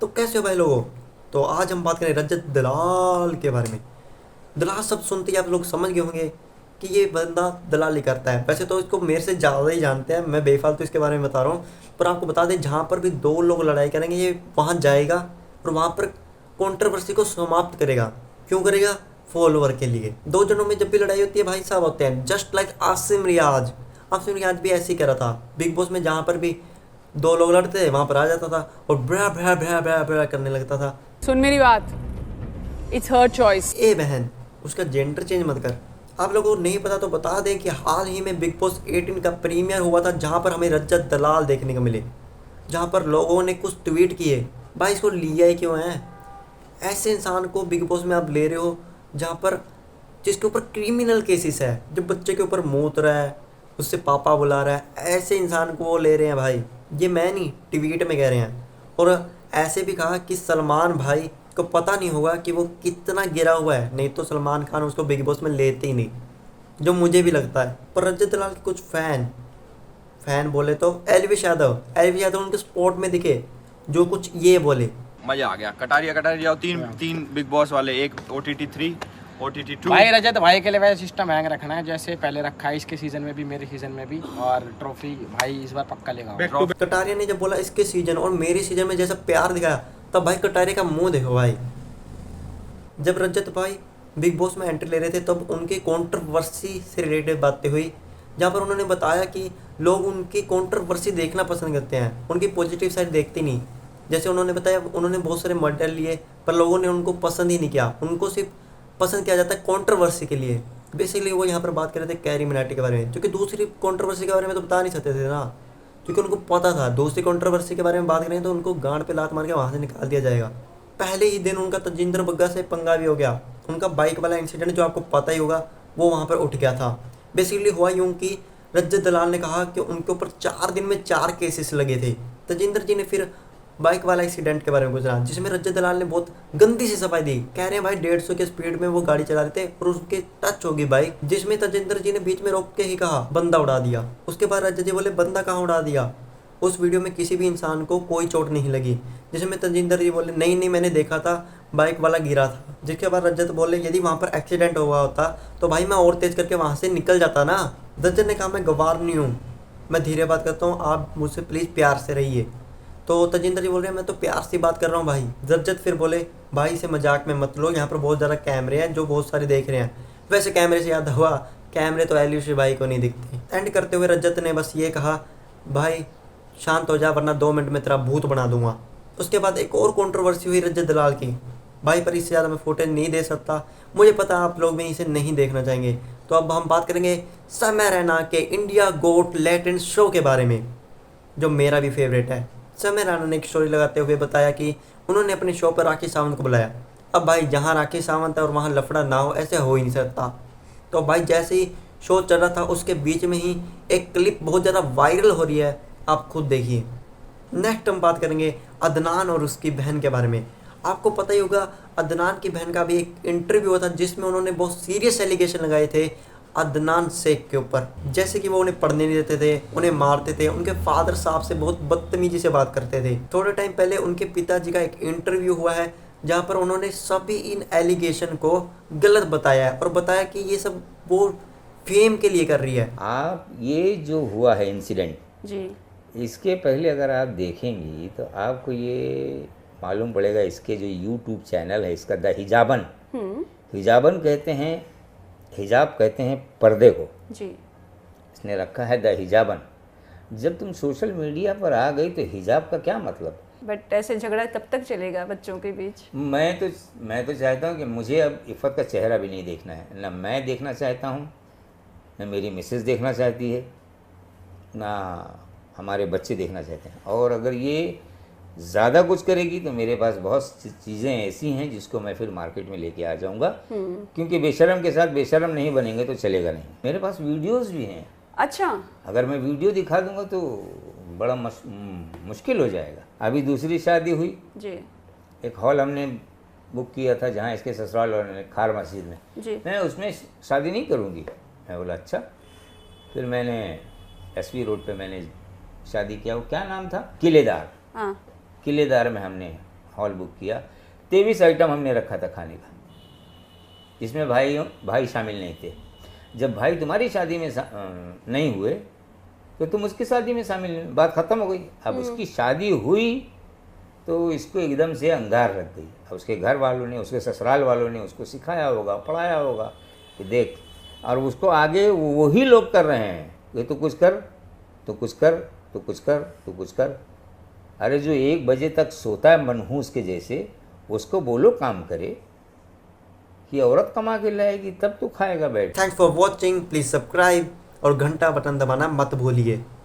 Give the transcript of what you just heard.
तो कैसे हो भाई लोगों? तो आज हम बात करें रजत दलाल के बारे में। दलाल सब सुनते ही आप लोग समझ गए होंगे कि ये बंदा दलाली करता है। वैसे तो इसको मेरे से ज़्यादा ही जानते हैं, मैं बेफालतू इसके बारे में बता रहा हूँ। पर आपको बता दें, जहाँ पर भी दो लोग लड़ाई करेंगे ये वहाँ जाएगा और वहाँ पर कंट्रोवर्सी को समाप्त करेगा। क्यों करेगा? फॉलोअर के लिए। दो जनों में जब भी लड़ाई होती है भाई साहब होते हैं, जस्ट लाइक आसिम रियाज। आसिम रियाज भी ऐसे ही कह रहा था बिग बॉस में, जहाँ पर भी दो लोग लड़ते वहाँ पर आ जाता था और ब्रा ब्रा ब्रा ब्रा ब्रा करने लगता था। सुन मेरी बात, इट्स हर चॉइस। ए बहन, उसका जेंडर चेंज मत कर। आप लोगों को नहीं पता तो बता दें कि हाल ही में बिग बॉस 18 का प्रीमियर हुआ था, जहाँ पर हमें रजत दलाल देखने को मिले, जहाँ पर लोगों ने कुछ ट्वीट किए। भाई इसको लिया ही क्यों है? ऐसे इंसान को बिग बॉस में आप ले रहे हो जहाँ पर जिसके ऊपर क्रिमिनल केसेस है, जो बच्चे के ऊपर मूत रहा है, उससे पापा बुला रहा है, ऐसे इंसान को वो ले रहे हैं भाई। ये मैं नहीं, ट्वीट में कह रहे हैं। और ऐसे भी कहा कि सलमान भाई को पता नहीं होगा कि वो कितना गिरा हुआ है, नहीं तो सलमान खान उसको बिग बॉस में लेते ही नहीं, जो मुझे भी लगता है। पर रजत दलाल के कुछ फैन बोले तो एलविश यादव उनके स्पॉट में दिखे, जो कुछ ये बोले। मजा आ गया। कटारिया जाओ, तीन बिग बॉस वाले, एक OTT 3 OTT 2। भाई रजत भाई के लिए वैसे सिस्टम हैंग रखना है जैसे पहले रखा है, इसके सीजन में भी मेरे सीजन में भी, और ट्रॉफी भाई इस बार पक्का लेगा। कटारिया ने जब बोला इसके सीजन और मेरे सीजन में जैसा प्यार दिखाया, तब भाई कटारिया का मुंह देखो भाई। जब रजत भाई बिग बॉस में एंट्री ले रहे थे तब उनकी कंट्रोवर्सी से रिलेटेड बातें हुई, जहाँ पर उन्होंने बताया कि लोग उनकी कंट्रोवर्सी देखना पसंद करते हैं, उनकी पॉजिटिव साइड देखते नहीं। जैसे उन्होंने बताया उन्होंने बहुत सारे मर्डर लिए पर लोगों ने उनको पसंद ही नहीं किया, उनको सिर्फ पसंद किया जाता है कंट्रोवर्सी के लिए। बेसिकली वो यहाँ पर बात कर रहे थे कैरी मिनाटी के बारे में, क्योंकि दूसरी कंट्रोवर्सी के बारे में तो बता नहीं सकते थे ना, क्योंकि उनको पता था दूसरी कंट्रोवर्सी के बारे में बात करें तो उनको गांड पे लात मार के वहाँ से निकाल दिया जाएगा। पहले ही दिन उनका तजिंदर बग्गा से पंगा भी हो गया। उनका बाइक वाला इंसिडेंट जो आपको पता ही होगा, वो वहाँ पर उठ गया था। बेसिकली हुआ यूँ कि रजत दलाल ने कहा कि उनके ऊपर 4 दिन में 4 केसेस लगे थे। तजिंदर जी ने फिर बाइक वाला एक्सीडेंट के बारे में गुजरा, जिसमें रजत दलाल ने बहुत गंदी सी सफाई दी। कह रहे हैं भाई 150 के स्पीड में वो गाड़ी चला रहे थे और उसके टच होगी बाइक, जिसमें तजिंदर जी ने बीच में रोक के ही कहा बंदा उड़ा दिया। उसके बाद रजत जी बोले बंदा कहाँ उड़ा दिया? उस वीडियो में किसी भी इंसान को कोई चोट नहीं लगी, जिसमें तजिंदर जी बोले नहीं मैंने देखा था, बाइक वाला गिरा था। जिसके बाद रजत बोले यदि वहाँ पर एक्सीडेंट हुआ होता तो भाई मैं और तेज करके वहाँ से निकल जाता ना। रजत ने कहा मैं गवार नहीं हूँ, मैं धीरे बात करता हूँ, आप मुझसे प्लीज़ प्यार से रहिए। तो तजिंदर जी बोल रहे हैं मैं तो प्यार से बात कर रहा हूँ भाई। रजत फिर बोले भाई से मजाक में मत लो, यहाँ पर बहुत ज़्यादा कैमरे हैं जो बहुत सारे देख रहे हैं। वैसे कैमरे से याद हुआ, कैमरे तो एलिश भाई को नहीं दिखते। एंड करते हुए रजत ने बस ये कहा भाई शांत हो जा वरना 2 मिनट में तेरा भूत बना दूंगा। उसके बाद एक और कंट्रोवर्सी हुई रजत दलाल की भाई, पर इससे ज़्यादा मैं फुटेज नहीं दे सकता, मुझे पता आप लोग भी इसे नहीं देखना चाहेंगे। तो अब हम बात करेंगे समय रैना के इंडिया गोट लेटेंट शो के बारे में, जो मेरा भी फेवरेट है। समय रैना ने एक स्टोरी लगाते हुए बताया कि उन्होंने अपने शो पर राखी सावंत को बुलाया। अब भाई जहाँ राखी सावंत है और वहाँ लफड़ा ना हो, ऐसे हो ही नहीं सकता। तो भाई जैसे ही शो चल रहा था उसके बीच में ही एक क्लिप बहुत ज़्यादा वायरल हो रही है, आप खुद देखिए। नेक्स्ट हम बात करेंगे अदनान और उसकी बहन के बारे में। आपको पता ही होगा अदनान की बहन का भी एक इंटरव्यू हुआ था जिसमें उन्होंने बहुत सीरियस एलिगेशन लगाए थे अदनान शेख के ऊपर, जैसे कि वो उन्हें पढ़ने नहीं देते थे, उन्हें मारते थे, उनके फादर साहब से बहुत बदतमीजी से बात करते थे। थोड़े टाइम पहले उनके पिताजी का एक इंटरव्यू हुआ है जहाँ पर उन्होंने सभी इन एलिगेशन को गलत बताया है और बताया कि ये सब वो फेम के लिए कर रही है। आप ये जो हुआ है इंसिडेंट जी, इसके पहले अगर आप देखेंगी तो आपको ये मालूम पड़ेगा, इसके जो यूट्यूब चैनल है इसका द हिजाबन, हिजाबन कहते हैं, हिजाब कहते हैं पर्दे को जी, इसने रखा है द हिजाबन। जब तुम सोशल मीडिया पर आ गई तो हिजाब का क्या मतलब? बट ऐसे झगड़ा कब तक चलेगा बच्चों के बीच? मैं तो चाहता हूँ कि मुझे अब इफ़त का चेहरा भी नहीं देखना है, ना मैं देखना चाहता हूँ, ना मेरी मिसेस देखना चाहती है, ना हमारे बच्चे देखना चाहते हैं। और अगर ये ज़्यादा कुछ करेगी तो मेरे पास बहुत चीज़ें ऐसी हैं जिसको मैं फिर मार्केट में लेके आ जाऊंगा, क्योंकि बेशरम के साथ बेशरम नहीं बनेंगे तो चलेगा नहीं। मेरे पास वीडियोस भी हैं। अच्छा, अगर मैं वीडियो दिखा दूंगा तो बड़ा मुश्किल हो जाएगा। अभी दूसरी शादी हुई जी एक हॉल हमने बुक किया था जहाँ इसके ससुराल वालों ने, खार मस्जिद में। जी, मैं उसमें शादी नहीं करूँगी। मैं बोला अच्छा। फिर मैंने SV रोड पे मैंने शादी किया। वो क्या नाम था, किलेदार, हाँ, किलेदार में हमने हॉल बुक किया, 23 आइटम हमने रखा था खाने का, जिसमें भाई शामिल नहीं थे। जब भाई तुम्हारी शादी में नहीं हुए तो तुम उसकी शादी में शामिल नहीं, बात ख़त्म हो गई। अब उसकी शादी हुई तो इसको एकदम से अंगार लग गई। अब उसके घर वालों ने, उसके ससुराल वालों ने उसको सिखाया होगा, पढ़ाया होगा कि देख, और उसको आगे वही लोग कर रहे हैं कि तू कुछ कर, तू कुछ कर, तू कुछ कर, तू कुछ कर। अरे जो 1 बजे तक सोता है मनहूस के जैसे, उसको बोलो काम करे कि औरत कमा के लाएगी तब तो खाएगा बैठ। Thanks for watching, please subscribe और घंटा बटन दबाना मत भूलिए।